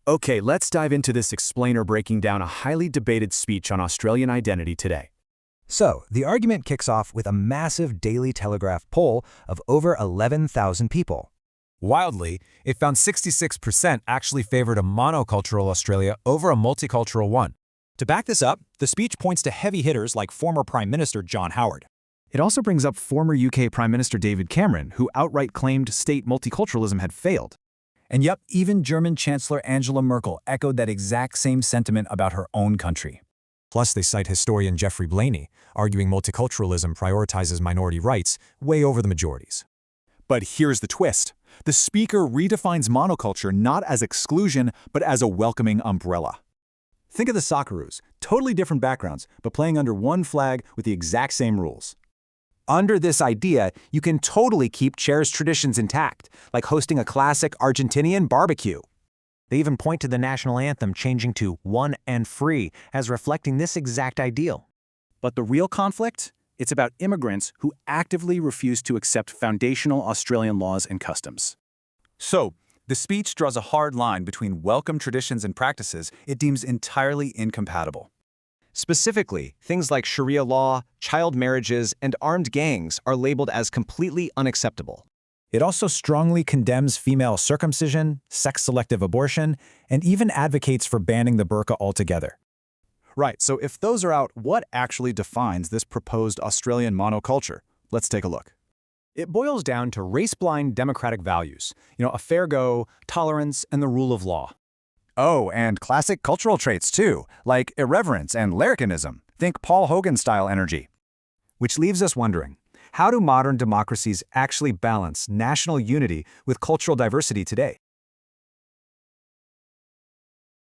Okay, let's dive into this explainer breaking down a highly debated speech on Australian identity today. So, the argument kicks off with a massive Daily Telegraph poll of over 11,000 people. Wildly, it found 66% actually favored a monocultural Australia over a multicultural one. To back this up, the speech points to heavy hitters like former Prime Minister John Howard. It also brings up former UK Prime Minister David Cameron, who outright claimed state multiculturalism had failed. And yep, even German Chancellor Angela Merkel echoed that exact same sentiment about her own country. Plus, they cite historian Geoffrey Blaney, arguing multiculturalism prioritizes minority rights way over the majorities. But here's the twist. The speaker redefines monoculture not as exclusion, but as a welcoming umbrella. Think of the Socceroos, totally different backgrounds, but playing under one flag with the exact same rules. Under this idea, you can totally keep cherished traditions intact, like hosting a classic Argentinian barbecue. They even point to the national anthem changing to "one and free" as reflecting this exact ideal. But the real conflict? It's about immigrants who actively refuse to accept foundational Australian laws and customs. So, the speech draws a hard line between welcome traditions and practices it deems entirely incompatible. Specifically, things like Sharia law, child marriages, and armed gangs are labeled as completely unacceptable. It also strongly condemns female circumcision, sex-selective abortion, and even advocates for banning the burqa altogether. Right, so if those are out, what actually defines this proposed Australian monoculture? Let's take a look. It boils down to race-blind democratic values, a fair go, tolerance, and the rule of law. Oh, and classic cultural traits too, like irreverence and larrikinism. Think Paul Hogan-style energy. Which leaves us wondering, how do modern democracies actually balance national unity with cultural diversity today?